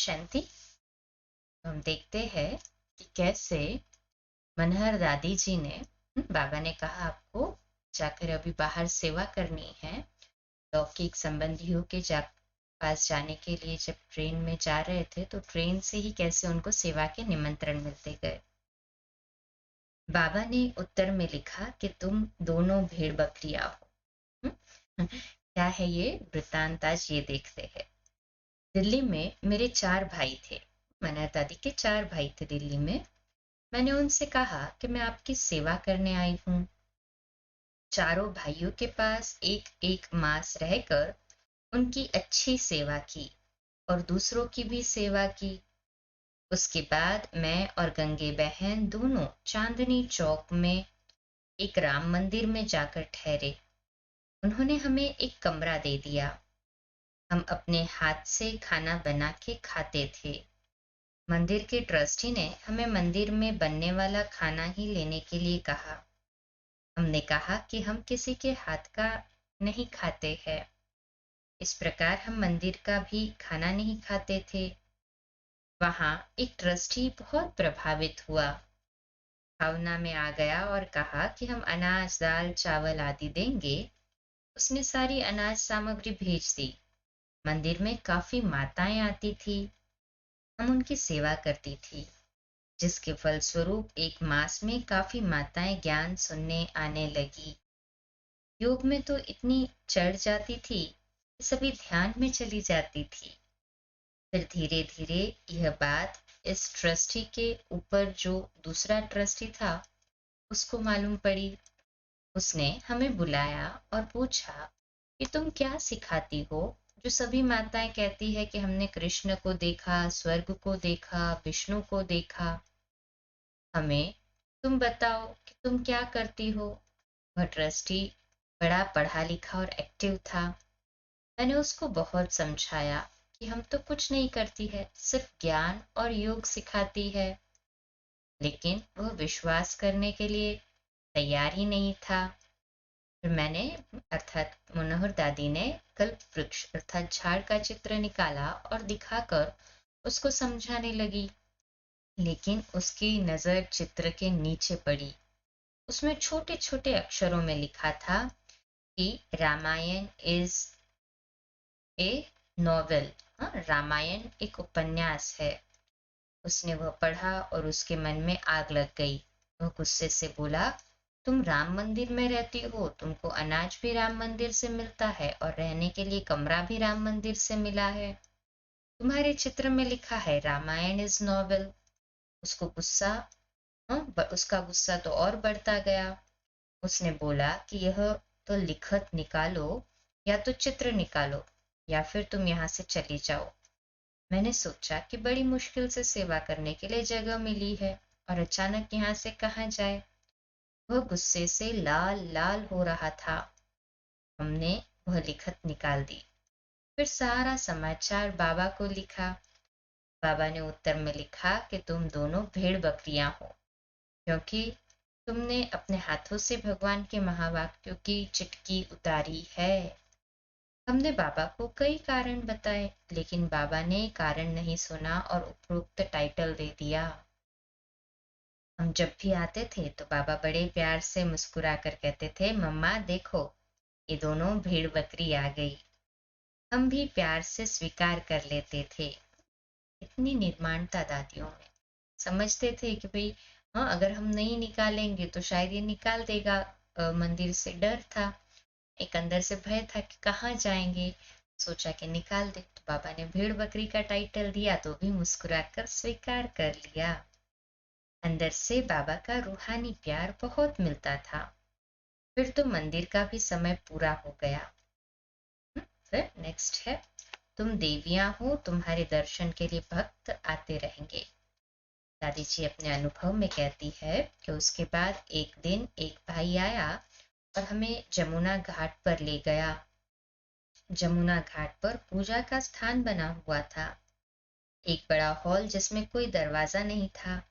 शांति। हम देखते हैं कि कैसे मनहर दादी जी ने बाबा ने कहा आपको जाकर अभी बाहर सेवा करनी है। लौकिक संबंधियों के पास जाने के लिए जब ट्रेन में जा रहे थे तो ट्रेन से ही कैसे उनको सेवा के निमंत्रण मिलते गए। बाबा ने उत्तर में लिखा कि तुम दोनों भेड़ बकरियां हो। क्या है ये वृत्तांत, आज ये देखते हैं। दिल्ली में मेरे 4 भाई थे। मनहर दादी के 4 भाई थे दिल्ली में। मैंने उनसे कहा कि मैं आपकी सेवा करने आई हूँ। चारों भाइयों के पास एक एक मास रहकर उनकी अच्छी सेवा की और दूसरों की भी सेवा की। उसके बाद मैं और गंगे बहन दोनों चांदनी चौक में एक राम मंदिर में जाकर ठहरे। उन्होंने हमें एक कमरा दे दिया। हम अपने हाथ से खाना बना के खाते थे। मंदिर के ट्रस्टी ने हमें मंदिर में बनने वाला खाना ही लेने के लिए कहा। हमने कहा कि हम किसी के हाथ का नहीं खाते हैं। इस प्रकार हम मंदिर का भी खाना नहीं खाते थे। वहां एक ट्रस्टी बहुत प्रभावित हुआ, भावना में आ गया और कहा कि हम अनाज, दाल, चावल आदि देंगे। उसने सारी अनाज सामग्री भेज दी। मंदिर में काफी माताएं आती थी। हम उनकी सेवा करती थी, जिसके फलस्वरूप एक मास में काफी माताएं ज्ञान सुनने आने लगी। योग में तो इतनी चढ़ जाती थी कि सभी ध्यान में चली जाती थी। फिर धीरे धीरे यह बात इस ट्रस्टी के ऊपर जो दूसरा ट्रस्टी था उसको मालूम पड़ी। उसने हमें बुलाया और पूछा कि तुम क्या सिखाती हो, जो सभी माताएं कहती है कि हमने कृष्ण को देखा, स्वर्ग को देखा, विष्णु को देखा। हमें तुम बताओ कि तुम क्या करती हो। वह ट्रस्टी बड़ा पढ़ा लिखा और एक्टिव था। मैंने उसको बहुत समझाया कि हम तो कुछ नहीं करती है, सिर्फ ज्ञान और योग सिखाती है। लेकिन वह विश्वास करने के लिए तैयार ही नहीं था। फिर मैंने अर्थात मनोहर दादी ने कल्प वृक्ष अर्थात झाड़ का चित्र निकाला और दिखाकर उसको समझाने लगी। लेकिन उसकी नजर चित्र के नीचे पड़ी। उसमें छोटे छोटे अक्षरों में लिखा था कि Ramayana is a novel. Ramayana एक उपन्यास है। उसने वह पढ़ा और उसके मन में आग लग गई। वह गुस्से से बोला, तुम राम मंदिर में रहती हो, तुमको अनाज भी राम मंदिर से मिलता है और रहने के लिए कमरा भी राम मंदिर से मिला है। तुम्हारे चित्र में लिखा है रामायण इज नॉवेल। उसको गुस्सा उसका गुस्सा तो और बढ़ता गया। उसने बोला कि यह तो लिखत निकालो या तो चित्र निकालो या फिर तुम यहाँ से चली जाओ। मैंने सोचा कि बड़ी मुश्किल से सेवा करने के लिए जगह मिली है और अचानक यहाँ से कहाँ जाए। वह गुस्से से लाल लाल हो रहा था। हमने वह लिखत निकाल दी। फिर सारा समाचार बाबा को लिखा। बाबा ने उत्तर में लिखा कि तुम दोनों भेड़ बकरियां हो, क्योंकि तुमने अपने हाथों से भगवान के महावाक्यों की चिटकी उतारी है। हमने बाबा को कई कारण बताए, लेकिन बाबा ने कारण नहीं सुना और उपरोक्त टाइटल दे दिया। हम जब भी आते थे तो बाबा बड़े प्यार से मुस्कुरा कर कहते थे, मम्मा देखो, ये दोनों भेड़ बकरी आ गई। हम भी प्यार से स्वीकार कर लेते थे। इतनी निर्माणता दादियों में। समझते थे कि भाई हाँ, अगर हम नहीं निकालेंगे तो शायद ये निकाल देगा। मंदिर से डर था, एक अंदर से भय था कि कहाँ जाएंगे। सोचा कि निकाल दे, तो बाबा ने भेड़ बकरी का टाइटल दिया तो भी मुस्कुराकर स्वीकार कर लिया। अंदर से बाबा का रूहानी प्यार बहुत मिलता था। फिर तो मंदिर का भी समय पूरा हो गया। फिर नेक्स्ट है, तुम देवियां हो, तुम्हारे दर्शन के लिए भक्त आते रहेंगे। दादी जी अपने अनुभव में कहती है कि उसके बाद एक दिन एक भाई आया और हमें जमुना घाट पर ले गया। जमुना घाट पर पूजा का स्थान बना हुआ था। एक बड़ा हॉल जिसमें कोई दरवाजा नहीं था,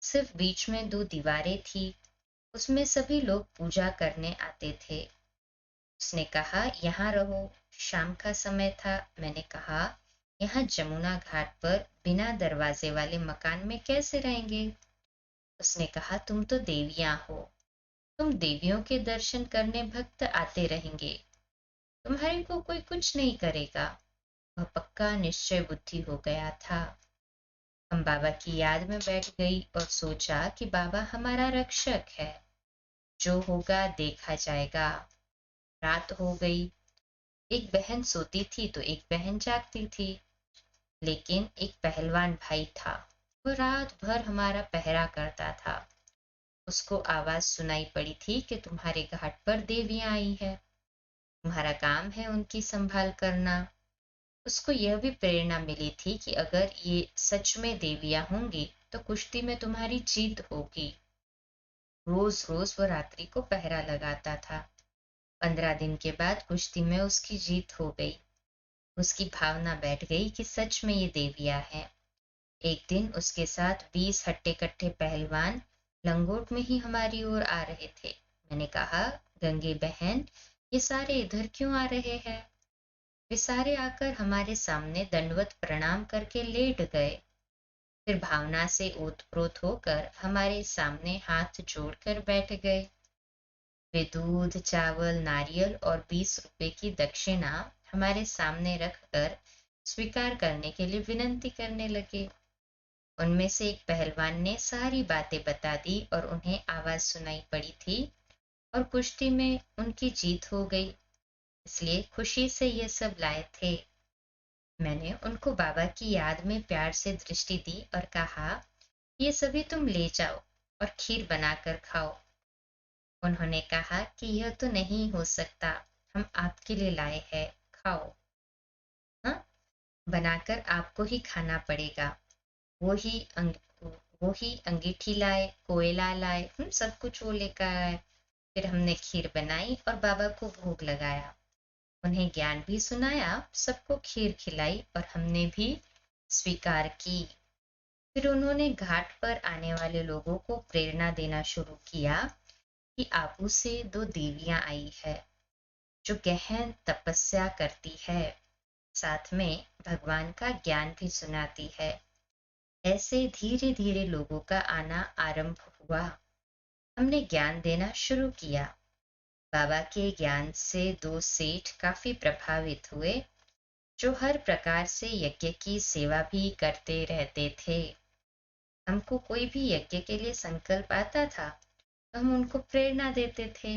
सिर्फ बीच में 2 दीवारें थी। उसमें सभी लोग पूजा करने आते थे। उसने कहा, यहाँ रहो। शाम का समय था। मैंने कहा, यहाँ जमुना घाट पर बिना दरवाजे वाले मकान में कैसे रहेंगे? उसने कहा, तुम तो देवियां हो, तुम देवियों के दर्शन करने भक्त आते रहेंगे, तुम्हारे को कोई कुछ नहीं करेगा। वह पक्का निश्चय बुद्धि हो गया था। हम बाबा की याद में बैठ गई और सोचा कि बाबा हमारा रक्षक है, जो होगा देखा जाएगा। रात हो गई। एक बहन सोती थी तो एक बहन जागती थी, लेकिन एक पहलवान भाई था, वो रात भर हमारा पहरा करता था। उसको आवाज सुनाई पड़ी थी कि तुम्हारे घाट पर देवियां आई है, तुम्हारा काम है उनकी संभाल करना। उसको यह भी प्रेरणा मिली थी कि अगर ये सच में देवियां होंगी तो कुश्ती में तुम्हारी जीत होगी। रोज रोज वो रात्रि को पहरा लगाता था। 15 दिन के बाद कुश्ती में उसकी जीत हो गई। उसकी भावना बैठ गई कि सच में ये देवियां हैं। एक दिन उसके साथ 20 हट्टे कट्टे पहलवान लंगोट में ही हमारी ओर आ रहे थे। मैंने कहा, गंगे बहन, ये सारे इधर क्यों आ रहे हैं? वे सारे आकर हमारे सामने दंडवत प्रणाम करके लेट गए, फिर भावना से ओतप्रोत होकर हमारे सामने हाथ जोड़कर बैठ गए। वे दूध, चावल, नारियल और 20 रुपए की दक्षिणा हमारे सामने रखकर स्वीकार करने के लिए विनती करने लगे। उनमें से एक पहलवान ने सारी बातें बता दी और उन्हें आवाज सुनाई पड़ी थी और कुश्ती में उनकी जीत हो गई, इसलिए खुशी से ये सब लाए थे। मैंने उनको बाबा की याद में प्यार से दृष्टि दी और कहा, ये सभी तुम ले जाओ और खीर बनाकर खाओ। उन्होंने कहा कि यह तो नहीं हो सकता, हम आपके लिए लाए हैं, खाओ। हाँ, बनाकर आपको ही खाना पड़ेगा। वो ही अंग, वो ही अंगीठी लाए, कोयला लाए, सब कुछ वो लेकर आए। फिर हमने खीर बनाई और बाबा को भोग लगाया, उन्हें ज्ञान भी सुनाया, सबको खीर खिलाई और हमने भी स्वीकार की। फिर उन्होंने घाट पर आने वाले लोगों को प्रेरणा देना शुरू किया कि आबू से 2 देवियां आई है, जो गहन तपस्या करती है, साथ में भगवान का ज्ञान भी सुनाती है। ऐसे धीरे धीरे लोगों का आना आरंभ हुआ। हमने ज्ञान देना शुरू किया। बाबा के ज्ञान से 2 सेठ काफी प्रभावित हुए, जो हर प्रकार से यज्ञ की सेवा भी करते रहते थे। हमको कोई भी यज्ञ के लिए संकल्प आता था तो हम उनको प्रेरणा देते थे।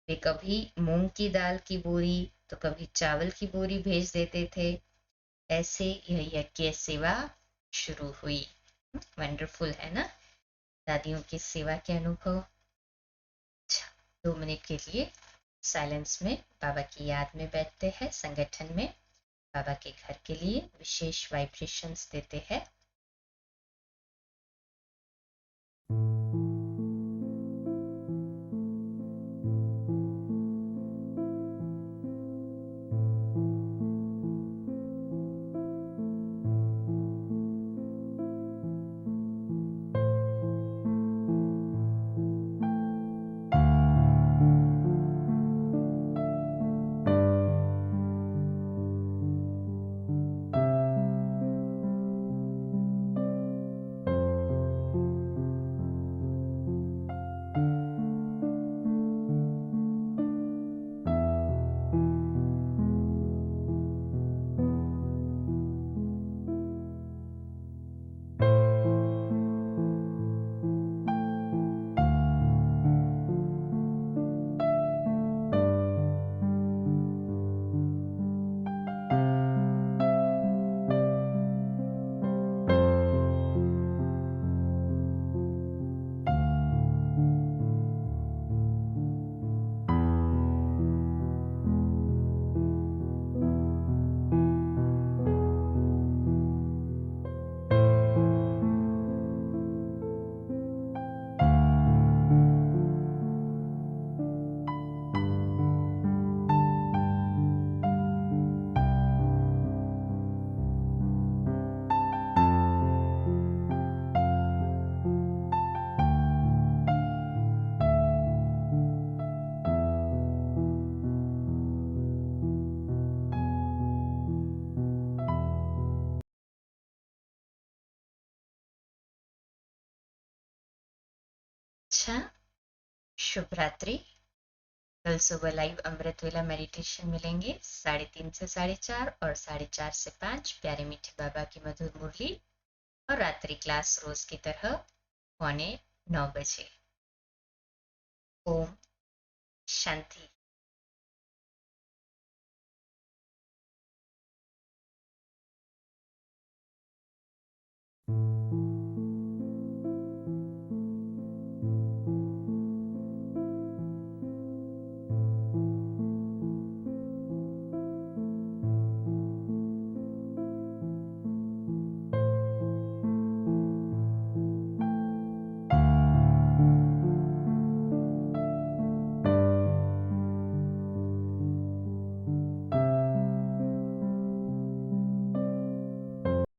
वे कभी मूंग की दाल की बोरी तो कभी चावल की बोरी भेज देते थे। ऐसे यह यज्ञ सेवा शुरू हुई। वंडरफुल है ना, दादियों की सेवा के अनुभव। अच्छा, 2 मिनट के लिए साइलेंस में बाबा की याद में बैठते हैं। संगठन में बाबा के घर के लिए विशेष वाइब्रेशंस देते हैं। अच्छा, शुभ रात्रि। कल सुबह लाइव अमृत वेला मेडिटेशन मिलेंगे 3:30 से 4:30 और 4:30 से 5 प्यारे मीठे बाबा की मधुर मुरली, और रात्रि क्लास रोज की तरह 8:45 बजे। ओम शांति।